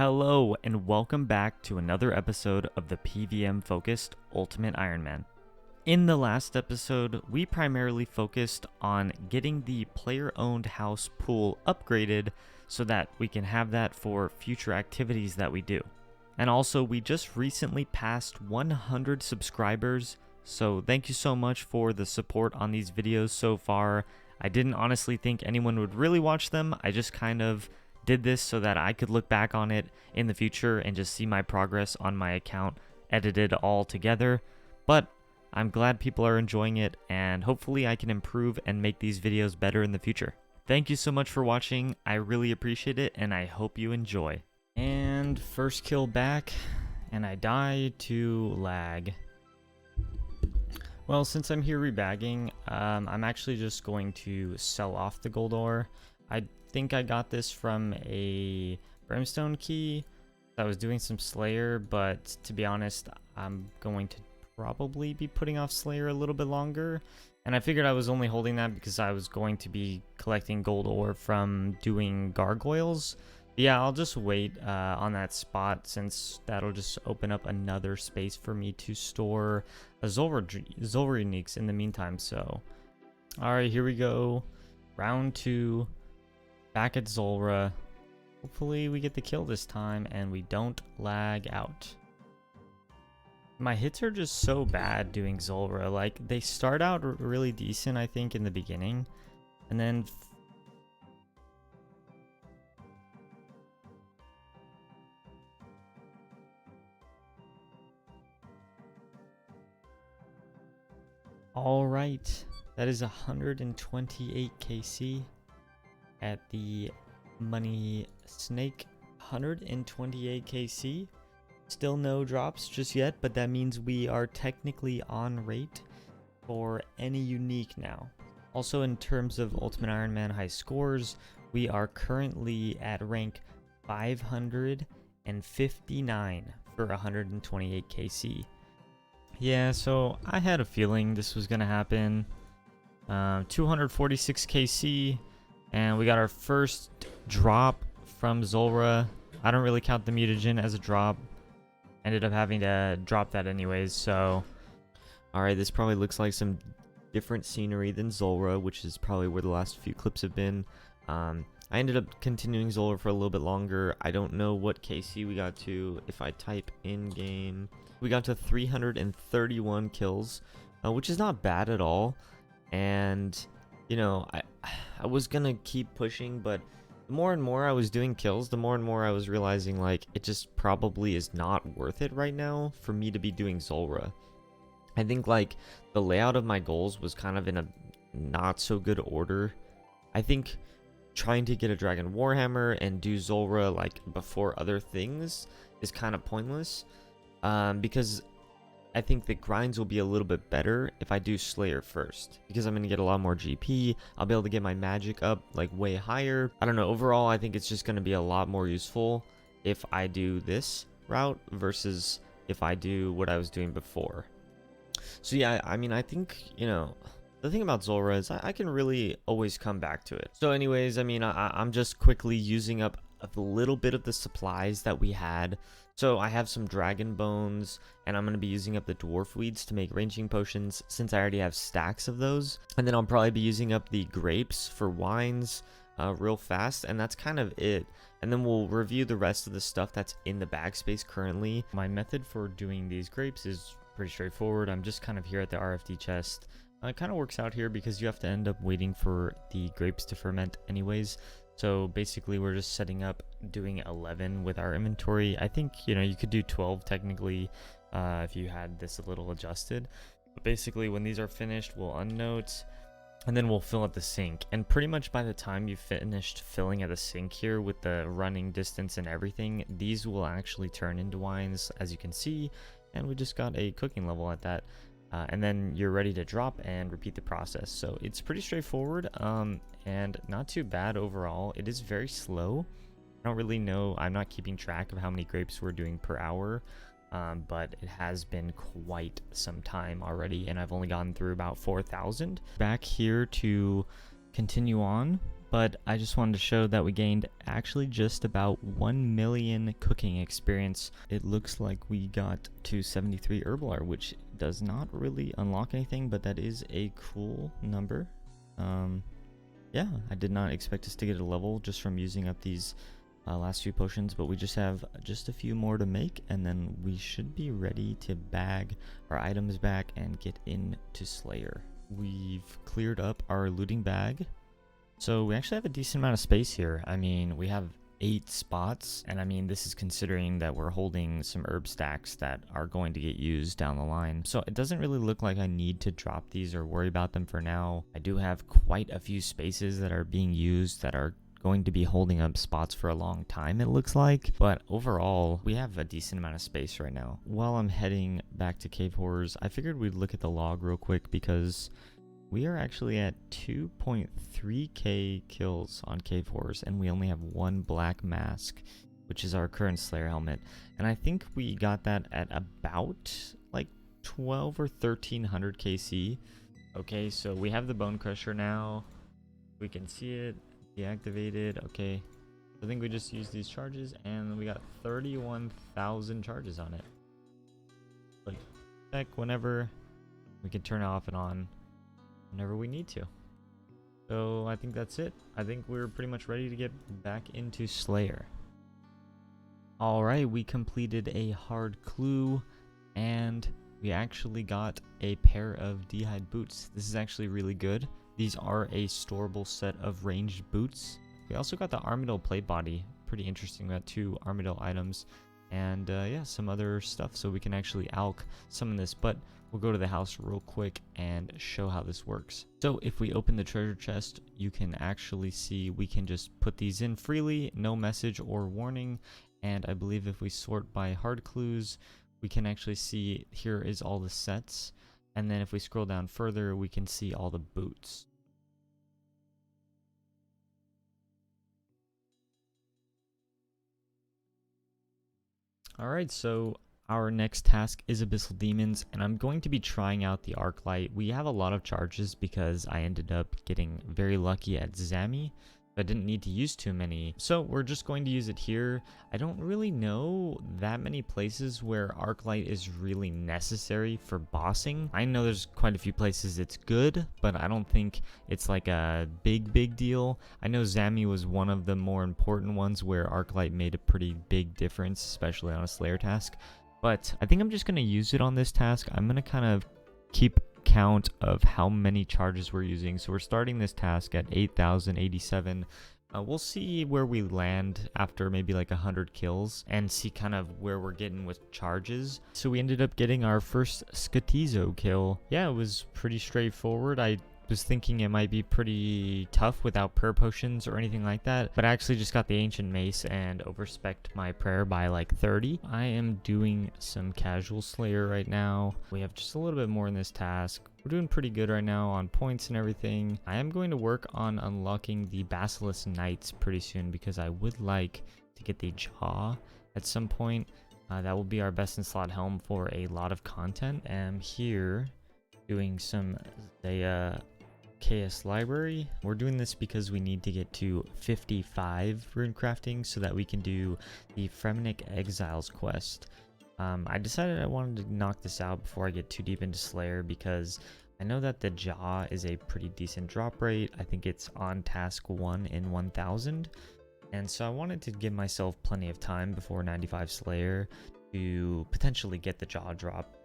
Hello and welcome back to another episode of the PVM focused Ultimate Ironman. In the last episode, we primarily focused on getting the player-owned house pool upgraded so that we can have that for future activities that we do. And also, we just recently passed 100 subscribers, so thank you so much for the support on these videos so far. I didn't honestly think anyone would really watch them. I just kind of did this so that I could look back on it in the future and just see my progress on my account edited all together. But I'm glad people are enjoying it, and hopefully I can improve and make these videos better in the future. Thank you so much for watching. I really appreciate it, and I hope you enjoy. And first kill back, and I die to lag. Well, since I'm here rebagging, I'm actually just going to sell off the gold ore. I think I got this from a brimstone key. I was doing some Slayer, but to be honest, I'm going to probably be putting off Slayer a little bit longer. And I figured I was only holding that because I was going to be collecting gold ore from doing gargoyles. But yeah, I'll just wait on that spot, since that'll just open up another space for me to store a Zulrah uniques in the meantime. So, alright, here we go. Round 2. Back at Zulrah. Hopefully we get the kill this time and we don't lag out. My hits are just so bad doing Zulrah. Like, they start out really decent, I think, in the beginning. And then alright. That is 128 KC. At the money snake, 128 KC. Still no drops just yet, but that means we are technically on rate for any unique now. Also, in terms of Ultimate Ironman high scores, we are currently at rank 559 for 128 KC. Yeah, so I had a feeling this was gonna happen. 246 KC. And we got our first drop from Zulrah. I don't really count the mutagen as a drop. Ended up having to drop that anyways, so. Alright, this probably looks like some different scenery than Zulrah, which is probably where the last few clips have been. I ended up continuing Zulrah for a little bit longer. I don't know what KC we got to. If I type in-game, we got to 331 kills, which is not bad at all. And, you know, I was gonna keep pushing, but the more and more I was doing kills, the more and more I was realizing, like, it just probably is not worth it right now for me to be doing Zulrah. I think, like, the layout of my goals was kind of in a not so good order. I think trying to get a Dragon Warhammer and do Zulrah, like, before other things is kind of pointless, because I think the grinds will be a little bit better if I do Slayer first, because I'm going to get a lot more GP. I'll be able to get my magic up, like, way higher. I don't know, overall I think it's just going to be a lot more useful if I do this route versus if I do what I was doing before. So yeah, I mean, I think, you know, the thing about Zulrah is I can really always come back to it. So anyways, I mean, I'm just quickly using up a little bit of the supplies that we had. So I have some dragon bones, and I'm going to be using up the dwarf weeds to make ranging potions, since I already have stacks of those. And then I'll probably be using up the grapes for wines real fast, and that's kind of it. And then we'll review the rest of the stuff that's in the bag space currently. My method for doing these grapes is pretty straightforward. I'm just kind of here at the RFD chest. It kind of works out here because you have to end up waiting for the grapes to ferment anyways. So basically we're just setting up doing 11 with our inventory. I think, you know, you could do 12 technically if you had this a little adjusted. But basically when these are finished, we'll unnote and then we'll fill at the sink. And pretty much by the time you finished filling at the sink here with the running distance and everything, these will actually turn into wines, as you can see. And we just got a cooking level at that. And then you're ready to drop and repeat the process. So it's pretty straightforward and not too bad overall. It is very slow. I don't really know. I'm not keeping track of how many grapes we're doing per hour, but it has been quite some time already, and I've only gotten through about 4,000. Back here to continue on but I just wanted to show that we gained actually just about 1 million cooking experience. It looks like we got to 73 Herbal, which does not really unlock anything, but that is a cool number. Yeah, I did not expect us to get a level just from using up these last few potions, but we just have just a few more to make, and then we should be ready to bag our items back and get into Slayer. We've cleared up our looting bag, so we actually have a decent amount of space here. I mean, we have 8 spots, and I mean, this is considering that we're holding some herb stacks that are going to get used down the line. So it doesn't really look like I need to drop these or worry about them for now. I do have quite a few spaces that are being used that are going to be holding up spots for a long time, it looks like, but overall we have a decent amount of space right now. While I'm heading back to Cave Horrors, I figured we'd look at the log real quick because we are actually at 2.3k kills on Cave Horrors, and we only have 1 black mask, which is our current Slayer helmet, and I think we got that at about like 12 or 1300 KC. Okay, so we have the Bone Crusher now, we can see it deactivated. Okay, I think we just used these charges and we got 31,000 charges on it. Like, heck, whenever we can turn it off and on whenever we need to. So I think that's it. I think we're pretty much ready to get back into Slayer. Alright, we completed a hard clue and we actually got a pair of D'hide boots. This is actually really good. These are a storable set of ranged boots. We also got the Armadillo plate body. Pretty interesting. We got 2 Armadillo items and yeah, some other stuff, so we can actually alch some of this, but we'll go to the house real quick and show how this works. So if we open the treasure chest, you can actually see we can just put these in freely, no message or warning. And I believe if we sort by hard clues, we can actually see here is all the sets. And then if we scroll down further, we can see all the boots. Alright, so our next task is Abyssal Demons, and I'm going to be trying out the Arc Light. We have a lot of charges because I ended up getting very lucky at Zami. I didn't need to use too many, so we're just going to use it here. I don't really know that many places where Arc Light is really necessary for bossing. I know there's quite a few places it's good, but I don't think it's like a big deal. I know Zami was one of the more important ones where Arc Light made a pretty big difference, especially on a Slayer task. But I think I'm just going to use it on this task. I'm going to kind of keep count of how many charges we're using. So we're starting this task at 8,087. We'll see where we land after maybe like 100 kills and see kind of where we're getting with charges. So we ended up getting our first Skatizo kill. Yeah, it was pretty straightforward. I was thinking it might be pretty tough without prayer potions or anything like that, but I actually just got the ancient mace and overspec'd my prayer by like 30. I am doing some casual Slayer right now. We have just a little bit more in this task. We're doing pretty good right now on points and everything. I am going to work on unlocking the Basilisk Knights pretty soon because I would like to get the jaw at some point. That will be our best in slot helm for a lot of content. I'm here doing some KS library. We're doing this because we need to get to 55 rune crafting so that we can do the Fremennik Exiles quest. I decided I wanted to knock this out before I get too deep into Slayer because I know that the jaw is a pretty decent drop rate. I think it's on task 1 in 1000, and so I wanted to give myself plenty of time before 95 Slayer to potentially get the jaw drop.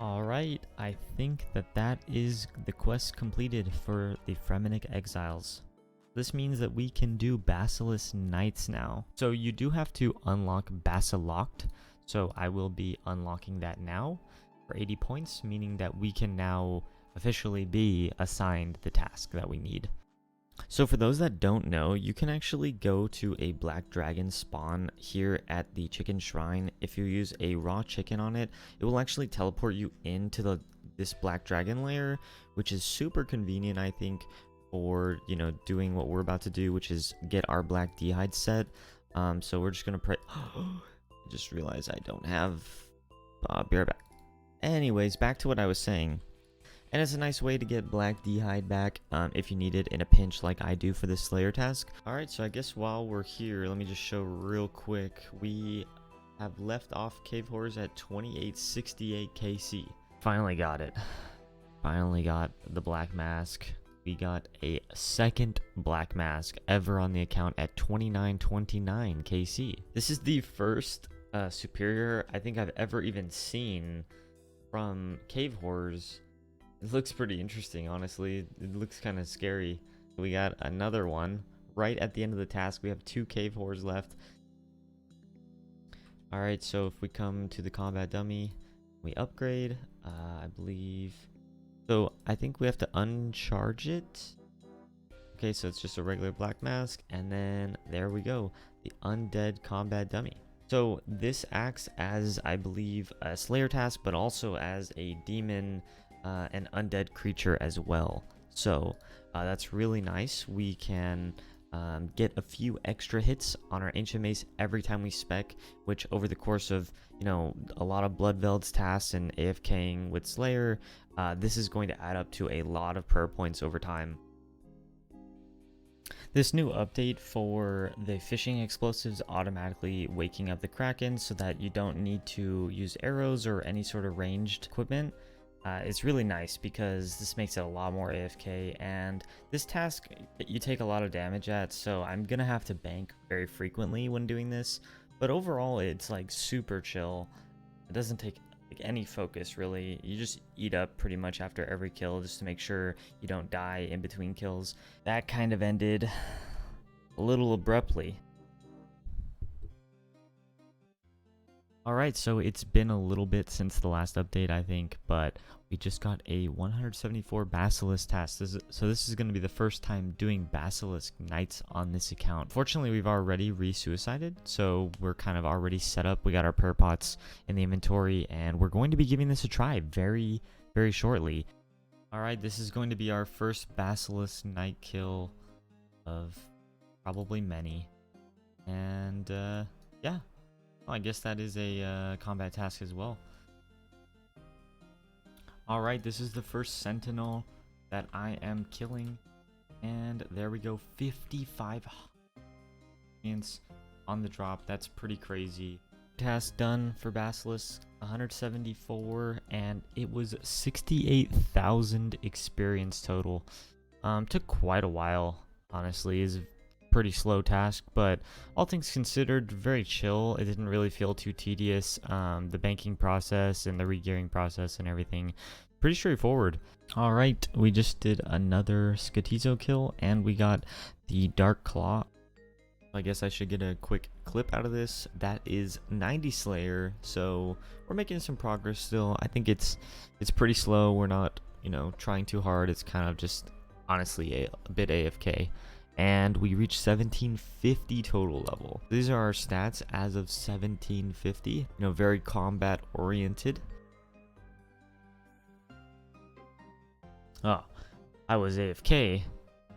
Alright, I think that is the quest completed for the Fremennik Exiles. This means that we can do Basilisk Knights now. So you do have to unlock Basiloct. So I will be unlocking that now for 80 points, meaning that we can now officially be assigned the task that we need. So for those that don't know, you can actually go to a black dragon spawn here at the chicken shrine. If you use a raw chicken on it, it will actually teleport you into this black dragon lair, which is super convenient, I think, for, you know, doing what we're about to do, which is get our black d'hide set. So we're just gonna pray. I just realized I don't have be right back. Anyways, back to what I was saying. And it's a nice way to get black d'hide back if you need it in a pinch like I do for this Slayer task. Alright, so I guess while we're here, let me just show real quick. We have left off Cave Horrors at 2868 KC. Finally got it. Finally got the black mask. We got a second black mask ever on the account at 2929 KC. This is the first superior I think I've ever even seen from Cave Horrors. It looks pretty interesting, honestly. It looks kind of scary. We got another one right at the end of the task. We have 2 Cave Horrors left. Alright, so if we come to the combat dummy, we upgrade, I believe. So I think we have to uncharge it. Okay, so it's just a regular black mask. And then there we go, the undead combat dummy. So this acts as, I believe, a Slayer task, but also as a demon an undead creature as well. So that's really nice. We can get a few extra hits on our ancient mace every time we spec, which over the course of, you know, a lot of Bloodveld's tasks and AFKing with Slayer, this is going to add up to a lot of prayer points over time. This new update for the fishing explosives automatically waking up the Kraken so that you don't need to use arrows or any sort of ranged equipment. It's really nice because this makes it a lot more AFK, and this task you take a lot of damage at, so I'm gonna have to bank very frequently when doing this, but overall it's like super chill. It doesn't take like any focus really. You just eat up pretty much after every kill just to make sure you don't die in between kills. That kind of ended a little abruptly. Alright, so it's been a little bit since the last update, I think, but we just got a 174 Basilisk task. So this is going to be the first time doing Basilisk Knights on this account. Fortunately, we've already re-suicided, so we're kind of already set up. We got our prayer pots in the inventory, and we're going to be giving this a try very, very shortly. Alright, this is going to be our first Basilisk Knight kill of probably many. And, yeah. I guess that is a combat task as well. Alright, this is the first Sentinel that I am killing. And there we go, 55 on the drop. That's pretty crazy. Task done for Basilisk, 174, and it was 68,000 experience total. Took quite a while, honestly. Is pretty slow task, but all things considered, very chill. It didn't really feel too tedious. The banking process and the regearing process and everything, pretty straightforward. All right, we just did another Skatizo kill, and we got the Dark Claw. I guess I should get a quick clip out of this. That is 90 Slayer, so we're making some progress still. I think it's pretty slow. We're not, you know, trying too hard. It's kind of just honestly a bit AFK. And we reached 1750 total level. These are our stats as of 1750. You know, very combat oriented. Oh, I was AFK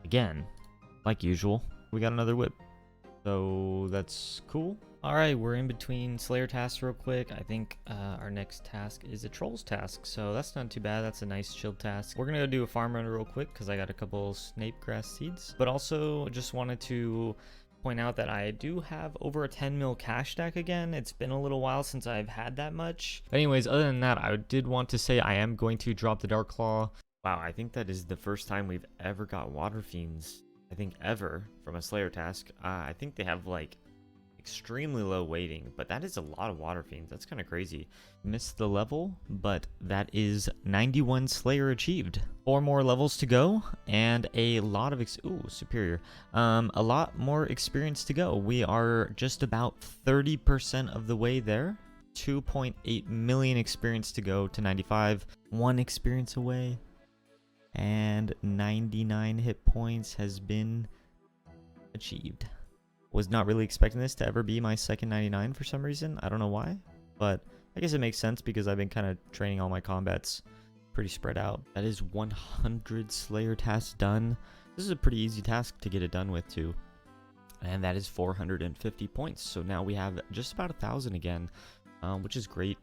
again, like usual. We got another whip, so that's cool. All right, we're in between Slayer tasks real quick. I think our next task is a Trolls task, so that's not too bad. That's a nice chill task. We're gonna go do a farm run real quick because I got a couple snape grass seeds, but also just wanted to point out that I do have over a 10 mil cash stack again. It's been a little while since I've had that much. But anyways, other than that, I did want to say I am going to drop the Dark Claw. Wow, I think that is the first time we've ever got Water Fiends, I think ever, from a Slayer task. I think they have like extremely low weighting, but that is a lot of Water Fiends. That's kind of crazy. Missed the level, but that is 91 Slayer achieved. 4 more levels to go, and a lot of superior. A lot more experience to go. We are just about 30% of the way there. 2.8 million experience to go to 95. 1 experience away. And 99 hit points has been achieved. Was not really expecting this to ever be my second 99 for some reason. I don't know why, but I guess it makes sense because I've been kind of training all my combats pretty spread out. That is 100 Slayer tasks done. This is a pretty easy task to get it done with too. And that is 450 points. So now we have just about 1,000 again, which is great.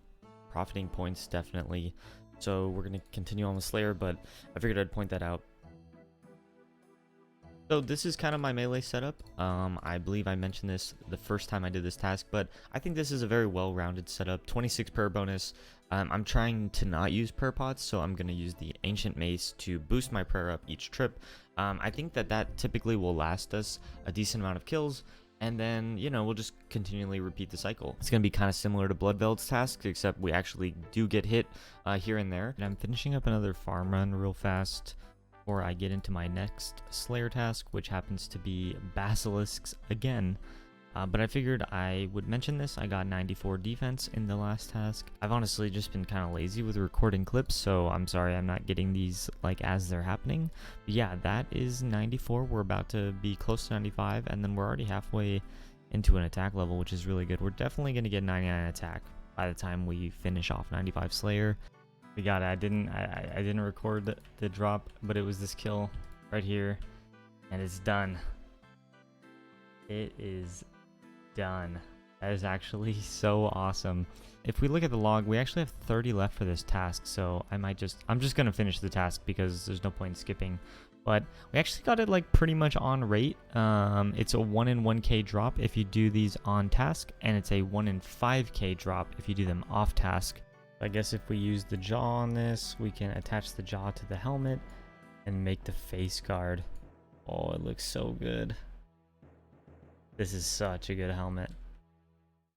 Profiting points, definitely. So we're going to continue on with Slayer, but I figured I'd point that out. So this is kind of my melee setup. I believe I mentioned this the first time I did this task, but I think this is a very well-rounded setup. 26 per bonus. I'm trying to not use prayer pots, so I'm going to use the Ancient Mace to boost my prayer up each trip. I think that typically will last us a decent amount of kills, and then, you know, we'll just continually repeat the cycle. It's going to be kind of similar to Bloodveld's task, except we actually do get hit here and there. And I'm finishing up another farm run real fast before I get into my next Slayer task, which happens to be Basilisks again. But I figured I would mention this. I got 94 defense in the last task. I've honestly just been kind of lazy with recording clips, so I'm sorry I'm not getting these like as they're happening. But yeah, that is 94. We're about to be close to 95, and then we're already halfway into an attack level, which is really good. We're definitely going to get 99 attack by the time we finish off 95 Slayer. We got it. I didn't record the drop, but it was this kill right here, and it's done. It is done. That is actually so awesome. If we look at the log, we actually have 30 left for this task, so I'm just gonna finish the task because there's no point in skipping. But we actually got it like pretty much on rate. It's a 1 in 1k drop if you do these on task, and it's a 1 in 5k drop if you do them off task. I guess if we use the jaw on this, we can attach the jaw to the helmet and make the face guard. Oh, it looks so good. This is such a good helmet.